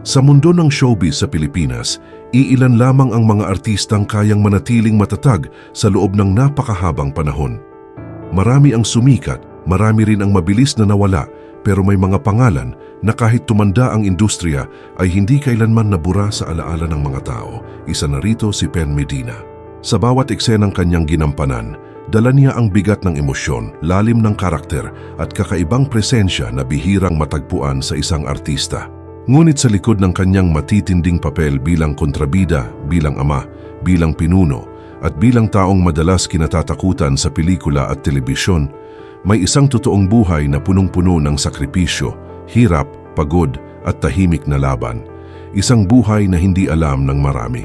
Sa mundo ng showbiz sa Pilipinas, iilan lamang ang mga artistang kayang manatiling matatag sa loob ng napakahabang panahon. Marami ang sumikat, marami rin ang mabilis na nawala, pero may mga pangalan na kahit tumanda ang industriya ay hindi kailanman nabura sa alaala ng mga tao. Isa na rito si Pen Medina. Sa bawat eksenang kanyang ginampanan, dala niya ang bigat ng emosyon, lalim ng karakter at kakaibang presensya na bihirang matagpuan sa isang artista. Ngunit sa likod ng kanyang matitinding papel bilang kontrabida, bilang ama, bilang pinuno, at bilang taong madalas kinatatakutan sa pelikula at telebisyon, may isang totoong buhay na punong-puno ng sakripisyo, hirap, pagod at tahimik na laban. Isang buhay na hindi alam ng marami.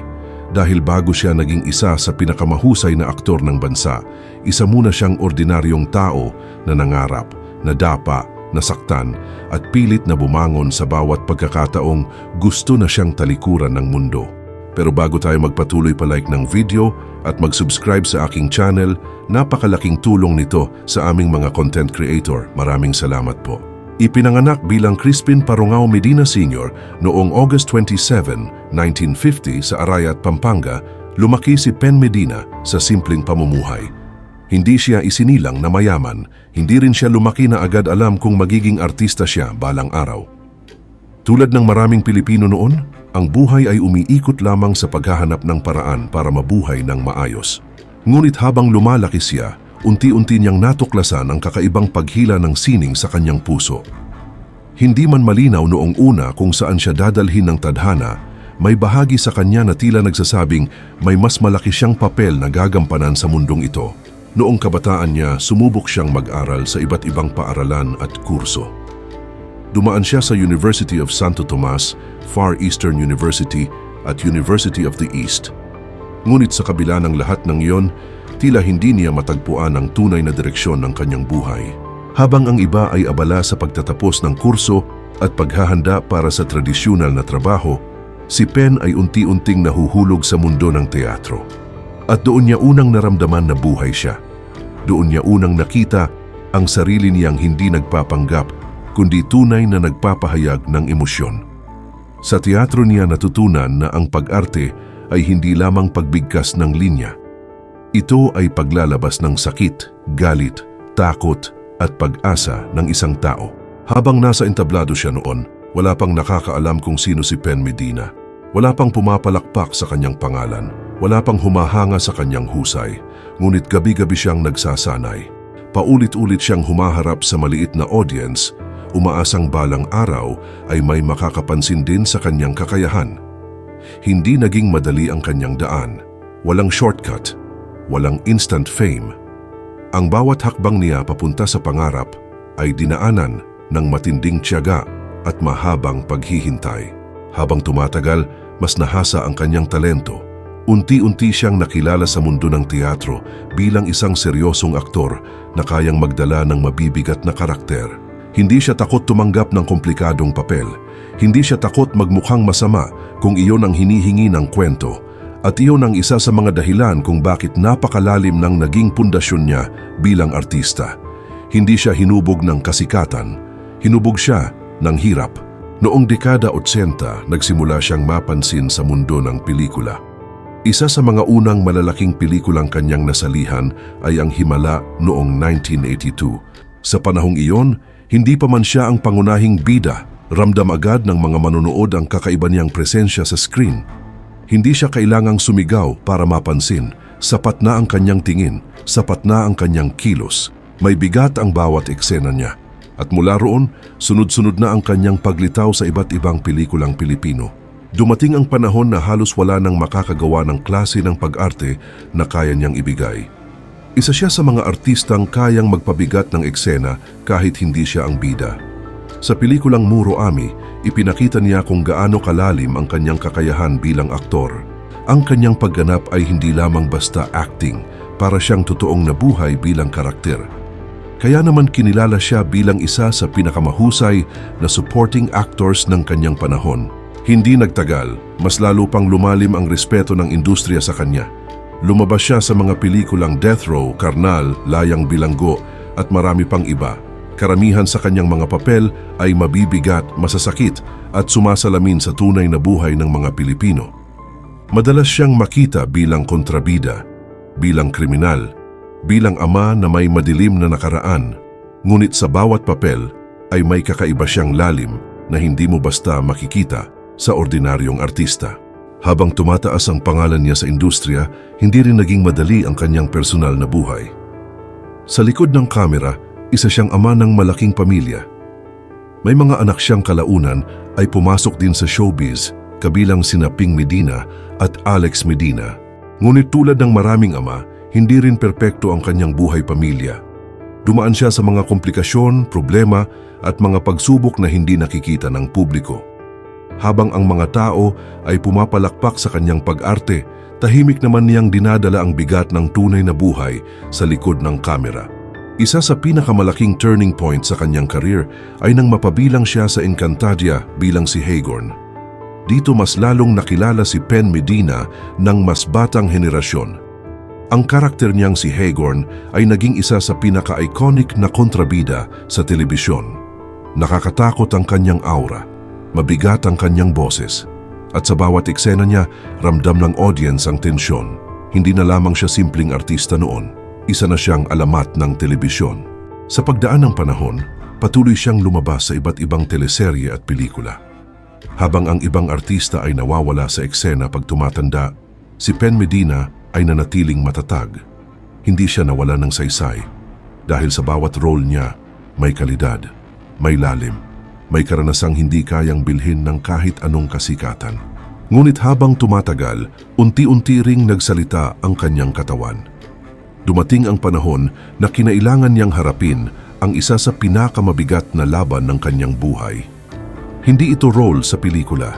Dahil bago siya naging isa sa pinakamahusay na aktor ng bansa, isa muna siyang ordinaryong tao na nangarap, nadapa, nasaktan at pilit na bumangon sa bawat pagkakataong gusto na siyang talikuran ng mundo. Pero bago tayo magpatuloy pa-like ng video at mag-subscribe sa aking channel, napakalaking tulong nito sa aming mga content creator. Maraming salamat po. Ipinanganak bilang Crispin Parungao Medina Sr. noong August 27, 1950 sa Arayat, Pampanga, lumaki si Pen Medina sa simpleng pamumuhay. Hindi siya isinilang na mayaman, hindi rin siya lumaki na agad alam kung magiging artista siya balang araw. Tulad ng maraming Pilipino noon, ang buhay ay umiikot lamang sa paghahanap ng paraan para mabuhay ng maayos. Ngunit habang lumalaki siya, unti-unti niyang natuklasan ang kakaibang paghila ng sining sa kanyang puso. Hindi man malinaw noong una kung saan siya dadalhin ng tadhana, may bahagi sa kanya na tila nagsasabing may mas malaki siyang papel na gagampanan sa mundong ito. Noong kabataan niya, sumubok siyang mag-aral sa iba't ibang paaralan at kurso. Dumaan siya sa University of Santo Tomas, Far Eastern University at University of the East. Ngunit sa kabila ng lahat ng iyon, tila hindi niya matagpuan ang tunay na direksyon ng kanyang buhay. Habang ang iba ay abala sa pagtatapos ng kurso at paghahanda para sa tradisyonal na trabaho, si Pen ay unti-unting nahuhulog sa mundo ng teatro. At doon niya unang naramdaman na buhay siya. Doon niya unang nakita ang sarili niyang hindi nagpapanggap, kundi tunay na nagpapahayag ng emosyon. Sa teatro niya natutunan na ang pag-arte ay hindi lamang pagbigkas ng linya. Ito ay paglalabas ng sakit, galit, takot at pag-asa ng isang tao. Habang nasa entablado siya noon, wala pang nakakaalam kung sino si Pen Medina. Wala pang pumapalakpak sa kanyang pangalan. Wala pang humahanga sa kanyang husay, ngunit gabi-gabi siyang nagsasanay. Paulit-ulit siyang humaharap sa maliit na audience, umaasang balang araw ay may makakapansin din sa kanyang kakayahan. Hindi naging madali ang kanyang daan. Walang shortcut, walang instant fame. Ang bawat hakbang niya papunta sa pangarap ay dinaanan ng matinding tiyaga at mahabang paghihintay. Habang tumatagal, mas nahasa ang kanyang talento. Unti-unti siyang nakilala sa mundo ng teatro bilang isang seryosong aktor na kayang magdala ng mabibigat na karakter. Hindi siya takot tumanggap ng komplikadong papel. Hindi siya takot magmukhang masama kung iyon ang hinihingi ng kwento. At iyon ang isa sa mga dahilan kung bakit napakalalim ng naging pundasyon niya bilang artista. Hindi siya hinubog ng kasikatan. Hinubog siya ng hirap. Noong dekada 80, nagsimula siyang mapansin sa mundo ng pelikula. Isa sa mga unang malalaking pelikulang kanyang nasalihan ay ang Himala noong 1982. Sa panahong iyon, hindi pa man siya ang pangunahing bida, ramdam agad ng mga manonood ang kakaiba niyang presensya sa screen. Hindi siya kailangang sumigaw para mapansin, sapat na ang kanyang tingin, sapat na ang kanyang kilos. May bigat ang bawat eksena niya. At mula roon, sunod-sunod na ang kanyang paglitaw sa iba't ibang pelikulang Pilipino. Dumating ang panahon na halos wala nang makakagawa ng klase ng pag-arte na kaya niyang ibigay. Isa siya sa mga artistang kayang magpabigat ng eksena kahit hindi siya ang bida. Sa pelikulang Muro Ami, ipinakita niya kung gaano kalalim ang kanyang kakayahan bilang aktor. Ang kanyang pagganap ay hindi lamang basta acting, para siyang totoong nabuhay bilang karakter. Kaya naman kinilala siya bilang isa sa pinakamahusay na supporting actors ng kanyang panahon. Hindi nagtagal, mas lalo pang lumalim ang respeto ng industriya sa kanya. Lumabas siya sa mga pelikulang Death Row, Karnal, Layang Bilanggo at marami pang iba. Karamihan sa kanyang mga papel ay mabibigat, masasakit at sumasalamin sa tunay na buhay ng mga Pilipino. Madalas siyang makita bilang kontrabida, bilang kriminal, bilang ama na may madilim na nakaraan. Ngunit sa bawat papel ay may kakaiba siyang lalim na hindi mo basta makikita sa ordinaryong artista. Habang tumataas ang pangalan niya sa industriya, hindi rin naging madali ang kanyang personal na buhay. Sa likod ng kamera, isa siyang ama ng malaking pamilya. May mga anak siyang kalaunan ay pumasok din sa showbiz, kabilang sina Ping Medina at Alex Medina. Ngunit tulad ng maraming ama, hindi rin perpekto ang kanyang buhay pamilya. Dumaan siya sa mga komplikasyon, problema at mga pagsubok na hindi nakikita ng publiko. Habang ang mga tao ay pumapalakpak sa kanyang pag-arte, tahimik naman niyang dinadala ang bigat ng tunay na buhay sa likod ng kamera. Isa sa pinakamalaking turning point sa kanyang career ay nang mapabilang siya sa Encantadia bilang si Hagorn. Dito mas lalong nakilala si Pen Medina ng mas batang henerasyon. Ang karakter niyang si Hagorn ay naging isa sa pinaka-iconic na kontrabida sa telebisyon. Nakakatakot ang kanyang aura, mabigat ang kanyang boses, at sa bawat eksena niya, ramdam ng audience ang tensyon. Hindi na lamang siya simpleng artista noon. Isa na siyang alamat ng telebisyon. Sa pagdaan ng panahon, patuloy siyang lumabas sa iba't ibang teleserye at pelikula. Habang ang ibang artista ay nawawala sa eksena pag tumatanda, si Pen Medina ay nanatiling matatag. Hindi siya nawala ng saysay dahil sa bawat role niya may kalidad, may lalim, may karanasang hindi kayang bilhin ng kahit anong kasikatan. Ngunit habang tumatagal, unti-unti ring nagsalita ang kanyang katawan. Dumating ang panahon na kinailangan niyang harapin ang isa sa pinakamabigat na laban ng kanyang buhay. Hindi ito role sa pelikula,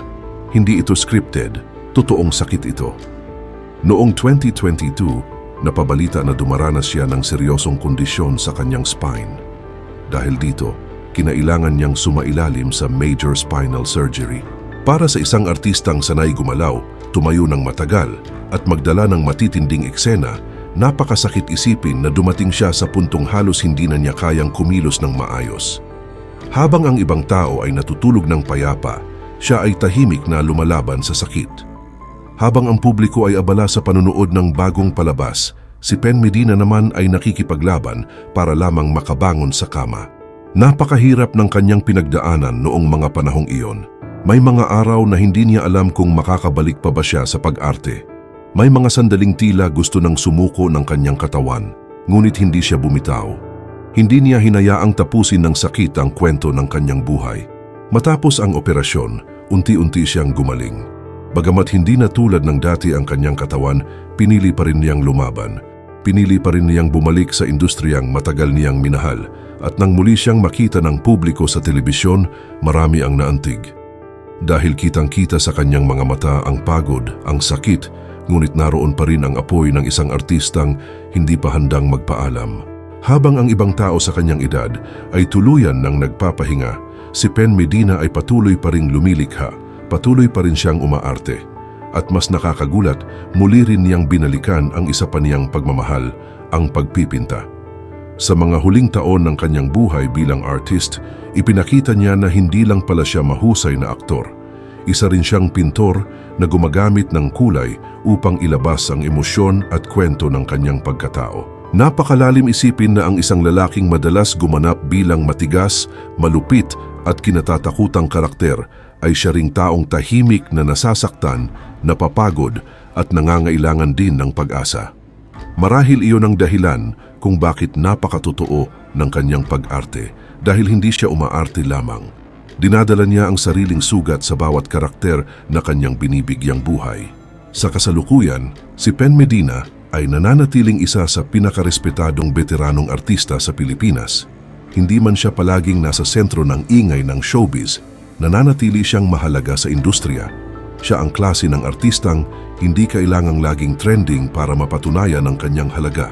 hindi ito scripted, totoong sakit ito. Noong 2022, napabalita na dumaranas siya ng seryosong kondisyon sa kanyang spine. Dahil dito, kinailangan niyang sumailalim sa major spinal surgery. Para sa isang artistang sanay gumalaw, tumayo ng matagal at magdala ng matitinding eksena, napakasakit isipin na dumating siya sa puntong halos hindi na niya kayang kumilos ng maayos. Habang ang ibang tao ay natutulog ng payapa, siya ay tahimik na lumalaban sa sakit. Habang ang publiko ay abala sa panunood ng bagong palabas, si Pen Medina naman ay nakikipaglaban para lamang makabangon sa kama. Napakahirap ng kanyang pinagdaanan noong mga panahong iyon. May mga araw na hindi niya alam kung makakabalik pa ba siya sa pag-arte. May mga sandaling tila gusto nang sumuko ng kanyang katawan, ngunit hindi siya bumitaw. Hindi niya hinayaang tapusin ng sakit ang kwento ng kanyang buhay. Matapos ang operasyon, unti-unti siyang gumaling. Bagamat hindi na tulad ng dati ang kanyang katawan, pinili pa rin niyang lumaban. Pinili pa rin niyang bumalik sa industriyang matagal niyang minahal, at nang muli siyang makita ng publiko sa telebisyon, marami ang naantig. Dahil kitang-kita sa kanyang mga mata ang pagod, ang sakit, ngunit naroon pa rin ang apoy ng isang artistang hindi pa handang magpaalam. Habang ang ibang tao sa kanyang edad ay tuluyan ng nagpapahinga, si Pen Medina ay patuloy pa ring lumilikha, patuloy pa rin siyang umaarte. At mas nakakagulat, muli rin niyang binalikan ang isa pa niyang pagmamahal, ang pagpipinta. Sa mga huling taon ng kanyang buhay bilang artist, ipinakita niya na hindi lang pala siya mahusay na aktor. Isa rin siyang pintor na gumagamit ng kulay upang ilabas ang emosyon at kwento ng kanyang pagkatao. Napakalalim isipin na ang isang lalaking madalas gumanap bilang matigas, malupit at kinatatakutang karakter ay siya ring taong tahimik na nasasaktan, napapagod at nangangailangan din ng pag-asa. Marahil iyon ang dahilan kung bakit napakatotoo ng kanyang pag-arte, dahil hindi siya umaarte lamang. Dinadala niya ang sariling sugat sa bawat karakter na kanyang binibigyang buhay. Sa kasalukuyan, si Pen Medina ay nananatiling isa sa pinakarespetadong veteranong artista sa Pilipinas. Hindi man siya palaging nasa sentro ng ingay ng showbiz, nananatili siyang mahalaga sa industriya. Siya ang klase ng artistang hindi kailangang laging trending para mapatunayan ang kanyang halaga.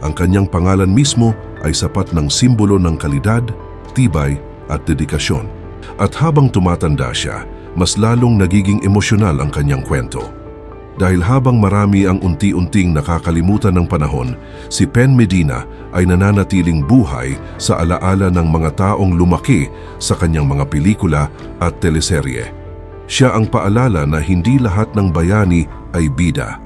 Ang kanyang pangalan mismo ay sapat ng simbolo ng kalidad, tibay at dedikasyon. At habang tumatanda siya, mas lalong nagiging emosyonal ang kanyang kwento. Dahil habang marami ang unti-unting nakakalimutan ng panahon, si Pen Medina ay nananatiling buhay sa alaala ng mga taong lumaki sa kanyang mga pelikula at teleserye. Siya ang paalala na hindi lahat ng bayani ay bida.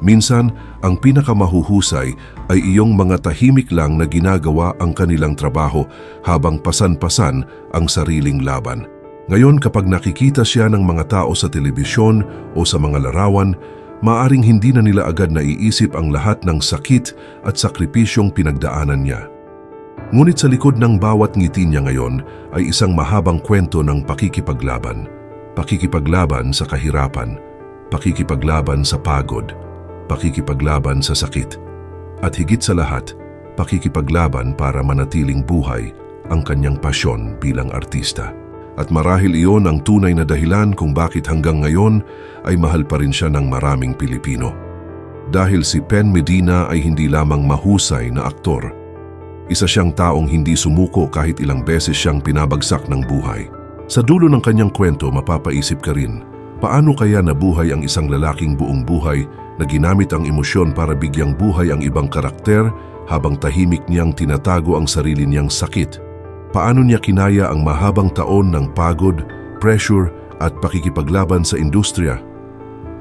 Minsan, ang pinakamahuhusay ay iyong mga tahimik lang na ginagawa ang kanilang trabaho habang pasan-pasan ang sariling laban. Ngayon kapag nakikita siya ng mga tao sa telebisyon o sa mga larawan, maaring hindi na nila agad naiisip ang lahat ng sakit at sakripisyong pinagdaanan niya. Ngunit sa likod ng bawat ngiti niya ngayon ay isang mahabang kwento ng pakikipaglaban. Pakikipaglaban sa kahirapan, pakikipaglaban sa pagod, pakikipaglaban sa sakit, at higit sa lahat, pakikipaglaban para manatiling buhay ang kanyang pasyon bilang artista. At marahil iyon ang tunay na dahilan kung bakit hanggang ngayon ay mahal pa rin siya ng maraming Pilipino. Dahil si Pen Medina ay hindi lamang mahusay na aktor. Isa siyang taong hindi sumuko kahit ilang beses siyang pinabagsak ng buhay. Sa dulo ng kanyang kwento, mapapaisip ka rin, paano kaya nabuhay ang isang lalaking buong buhay na ginamit ang emosyon para bigyang buhay ang ibang karakter habang tahimik niyang tinatago ang sarili niyang sakit? Paano niya kinaya ang mahabang taon ng pagod, pressure at pakikipaglaban sa industriya?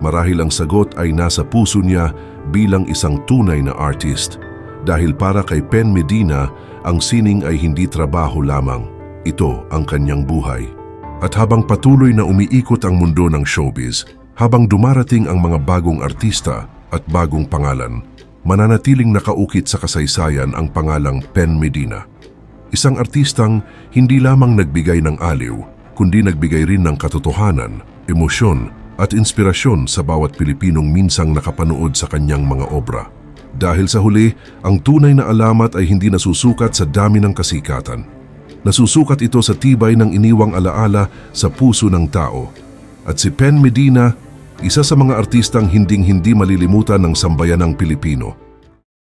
Marahil ang sagot ay nasa puso niya bilang isang tunay na artist. Dahil para kay Pen Medina, ang sining ay hindi trabaho lamang. Ito ang kanyang buhay. At habang patuloy na umiikot ang mundo ng showbiz, habang dumarating ang mga bagong artista at bagong pangalan, mananatiling nakaukit sa kasaysayan ang pangalang Pen Medina. Isang artistang hindi lamang nagbigay ng aliw, kundi nagbigay rin ng katotohanan, emosyon at inspirasyon sa bawat Pilipinong minsang nakapanood sa kanyang mga obra. Dahil sa huli, ang tunay na alamat ay hindi nasusukat sa dami ng kasikatan. Nasusukat ito sa tibay ng iniwang alaala sa puso ng tao. At si Pen Medina, isa sa mga artistang hinding-hindi malilimutan ng sambayanang Pilipino.